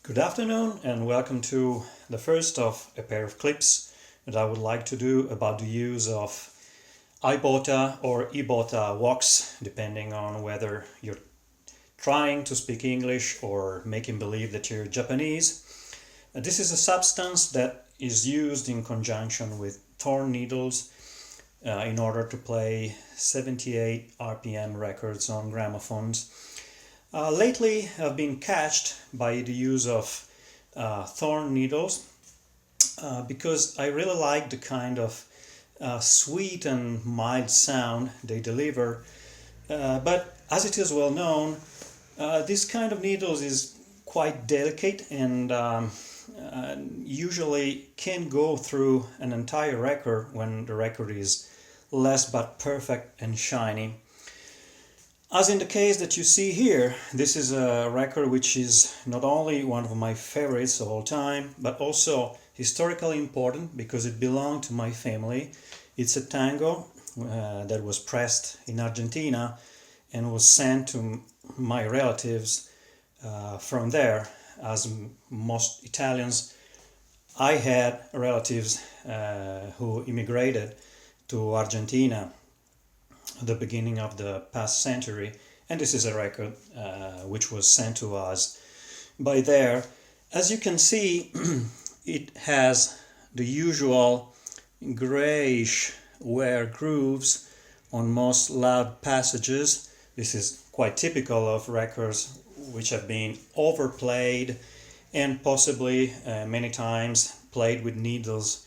Good afternoon and welcome to the first of a pair of clips that I would like to do about the use of Ibota or Ibota Wax, depending on whether you're trying to speak English or making believe that you're Japanese. This is a substance that is used in conjunction with thorn needles in order to play 78 RPM records on gramophones. Lately, I've been catched by the use of thorn needles because I really like the kind of sweet and mild sound they deliver. But as it is well known, this kind of needles is quite delicate and usually can go through an entire record when the record is less but perfect and shiny. As in the case that you see here, this is a record which is not only one of my favorites of all time, but also historically important because it belonged to my family. It's a tango that was pressed in Argentina and was sent to my relatives from there. As most Italians, I had relatives who immigrated to Argentina at the beginning of the past century, and this is a record which was sent to us by there. As you can see, it has the usual grayish wear grooves on most loud passages. This is quite typical of records which have been overplayed and possibly many times played with needles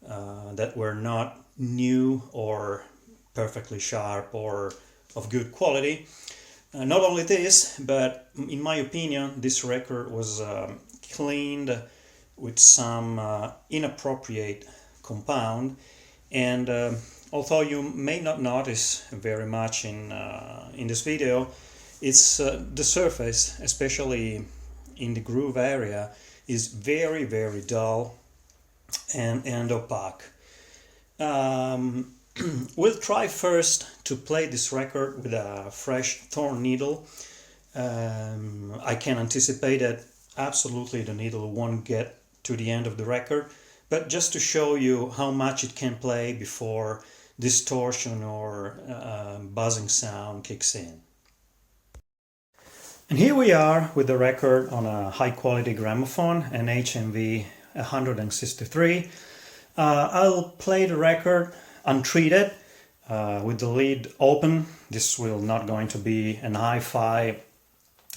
that were not new or perfectly sharp or of good quality. Not only this, but in my opinion, this record was cleaned with some inappropriate compound, and although you may not notice very much in this video, it's the surface, especially in the groove area, is very dull and opaque. We'll try first to play this record with a fresh thorn needle. I can anticipate that absolutely the needle won't get to the end of the record, but just to show you how much it can play before distortion or buzzing sound kicks in. And here we are with the record on a high quality gramophone, an HMV 163. I'll play the record untreated with the lid open. This will not going to be an hi-fi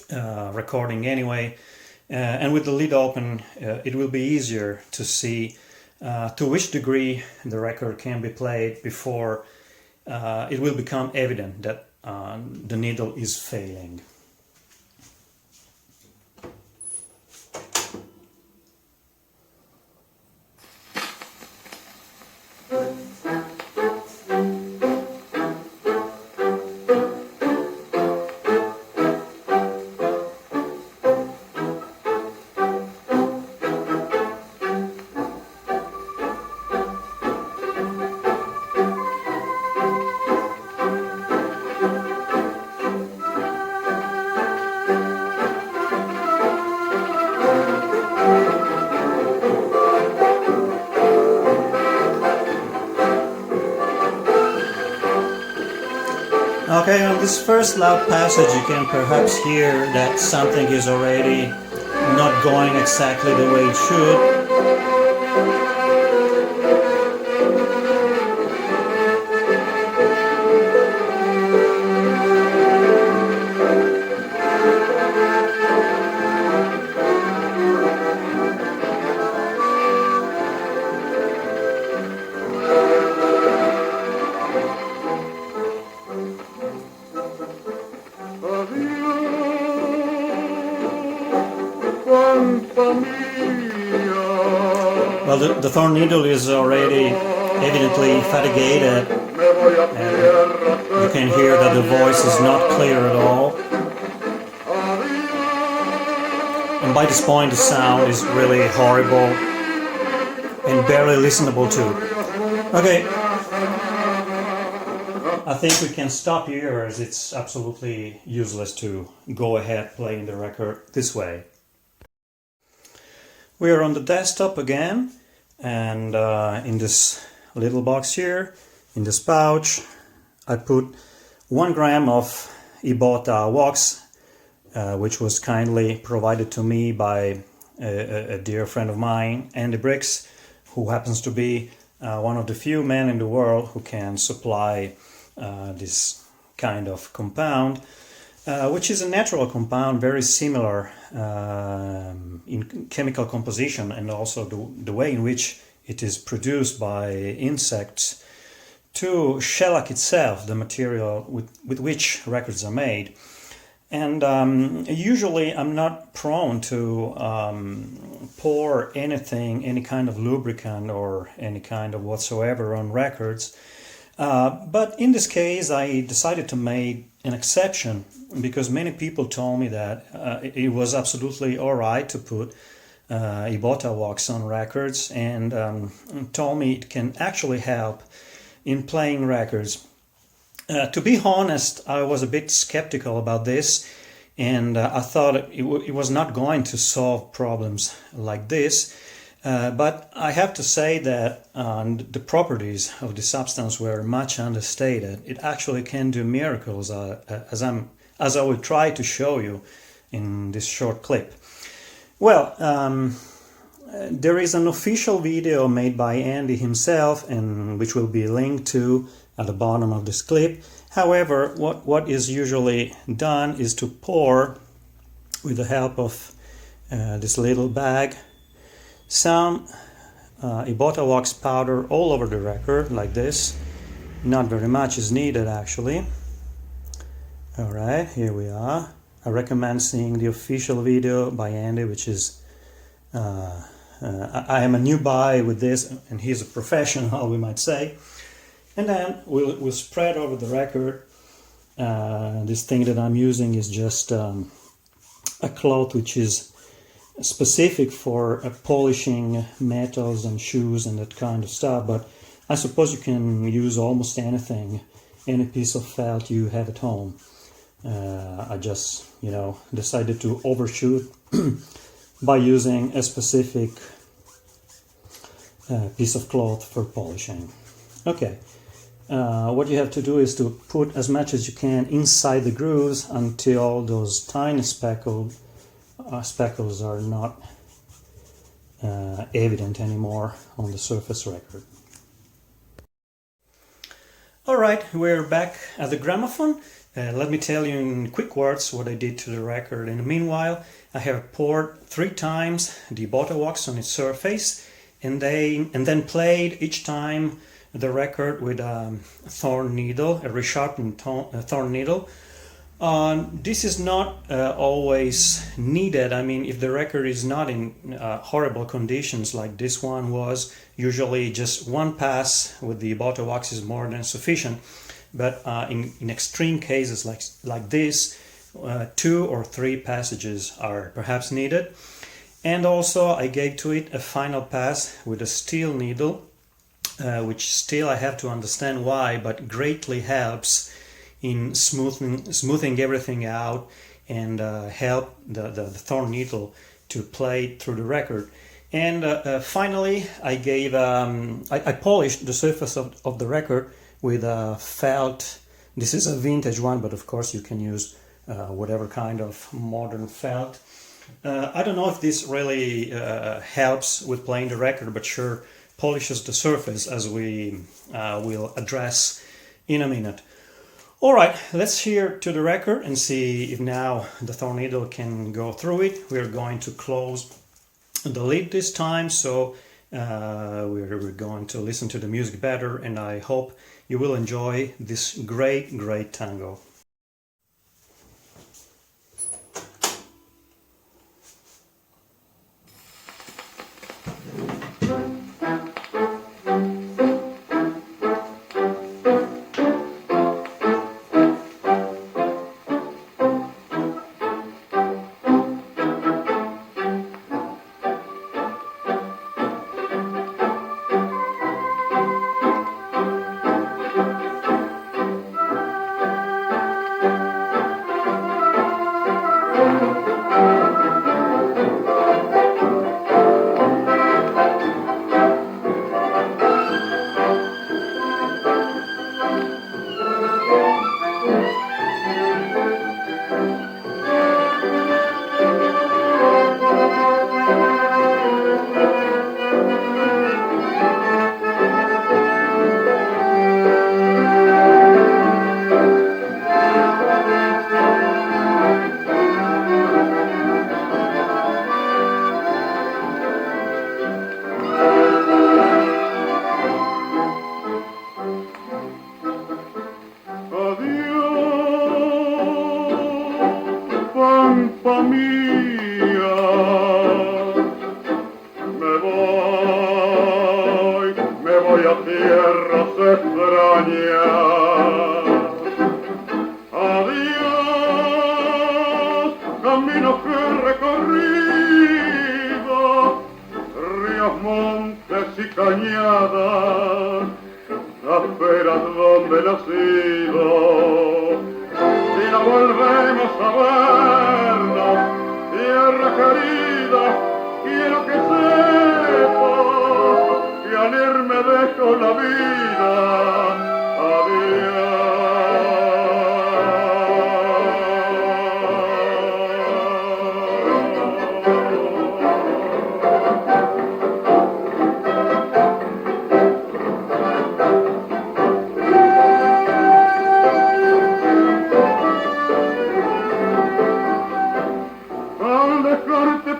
recording anyway, and with the lid open it will be easier to see to which degree the record can be played before it will become evident that the needle is failing. Okay, on this first loud passage you can perhaps hear that something is already not going exactly the way it should. Well, the thorn needle is already evidently fatigued, and you can hear that the voice is not clear at all. And by this point the sound is really horrible and barely listenable to. Okay, I think we can stop here as it's absolutely useless to go ahead playing the record this way. We are on the desktop again, and in this little box here, in this pouch, I put 1 gram of Ibota Wax, which was kindly provided to me by a dear friend of mine, Andy Briggs, who happens to be one of the few men in the world who can supply this kind of compound, which is a natural compound, very similar in chemical composition and also the way in which it is produced by insects, to shellac itself, the material with which records are made. And usually I'm not prone to pour anything, any kind of lubricant or any kind of whatsoever on records. But in this case I decided to make an exception, because many people told me that it was absolutely alright to put Ibota Wax on records, and told me it can actually help in playing records. To be honest, I was a bit skeptical about this, and I thought it was not going to solve problems like this. But I have to say that the properties of the substance were much understated. It actually can do miracles, as I will try to show you in this short clip. Well, there is an official video made by Andy himself, and which will be linked to at the bottom of this clip. However, what is usually done is to pour, with the help of this little bag, some Ibota Wax powder all over the record, like this. Not very much is needed, actually. Alright, here we are. I recommend seeing the official video by Andy, which is I am a newbie with this, and he's a professional, we might say. And then we'll spread over the record. This thing that I'm using is just a cloth which is specific for polishing metals and shoes and that kind of stuff, but I suppose you can use almost anything, any piece of felt you have at home. I just, decided to overshoot by using a specific piece of cloth for polishing. Okay, what you have to do is to put as much as you can inside the grooves until those tiny speckles are not evident anymore on the surface record. Alright, we're back at the gramophone. Let me tell you in quick words what I did to the record. In the meanwhile, I have poured 3 times the Ibota Wax on its surface, and then played each time the record with a thorn needle, a resharpened thorn needle. This is not always needed. I mean, if the record is not in horrible conditions like this one was, usually just 1 pass with the Ibota Wax is more than sufficient. But in extreme cases like this, 2 or 3 passages are perhaps needed. And also I gave to it a final pass with a steel needle, which still I have to understand why, but greatly helps in smoothing everything out, and help the thorn needle to play through the record. And finally I gave I polished the surface of the record with a felt. This is a vintage one, but of course you can use whatever kind of modern felt. I don't know if this really helps with playing the record, but sure polishes the surface, as we will address in a minute. Alright, let's hear to the record and see if now the thorn needle can go through it. We're going to close the lid this time, so we're going to listen to the music better, and I hope you will enjoy this great tango. cañadas, ásperas donde nacido, si no volvemos a vernos, tierra querida, quiero que sepas que al irme dejo la vida. Adiós.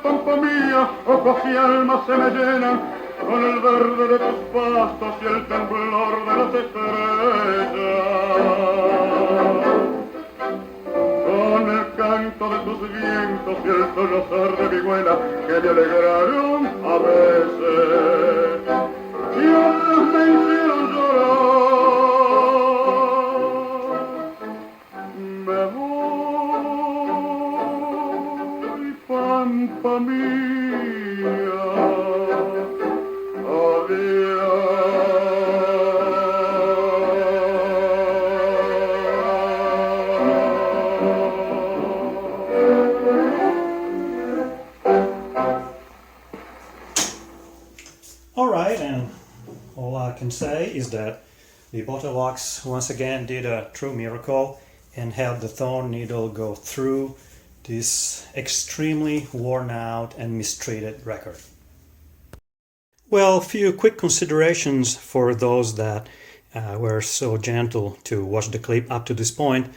Pampa mía, ojos y alma se me llenan con el verde de tus pastos y el temblor de las estrellas, con el canto de tus vientos y el solozar de mi huela que me alegraron a veces y otras me hicieron llorar. Me voy, Pampa mía, Alright, and all I can say is that the Ibota Wax once again did a true miracle and had the thorn needle go through this extremely worn out and mistreated record. Well, few quick considerations for those that were so gentle to watch the clip up to this point.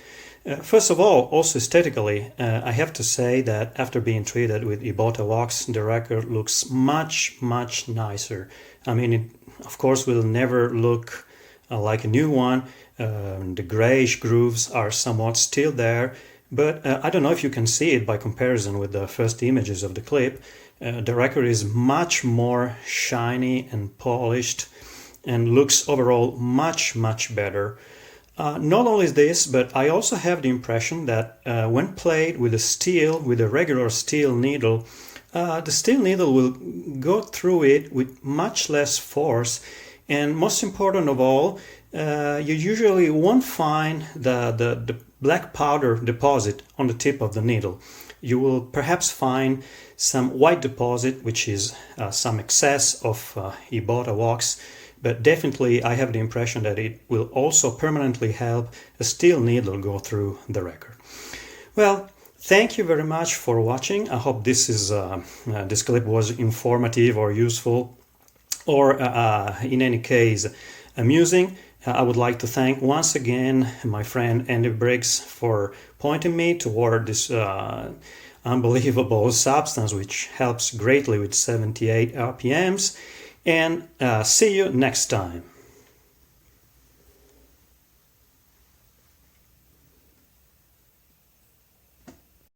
First of all, also aesthetically, I have to say that after being treated with Ibota Wax, the record looks much nicer. I mean, it of course will never look like a new one. The grayish grooves are somewhat still there, but I don't know if you can see it by comparison with the first images of the clip. The record is much more shiny and polished and looks overall much better. Not only this, but I also have the impression that when played with a regular steel needle, the steel needle will go through it with much less force, and most important of all, you usually won't find the black powder deposit on the tip of the needle. You will perhaps find some white deposit, which is some excess of Ibota Wax, but definitely I have the impression that it will also permanently help a steel needle go through the record. Well, thank you very much for watching. I hope this clip was informative or useful, or in any case amusing. I would like to thank once again my friend Andy Briggs for pointing me toward this unbelievable substance, which helps greatly with 78 RPMs. And see you next time.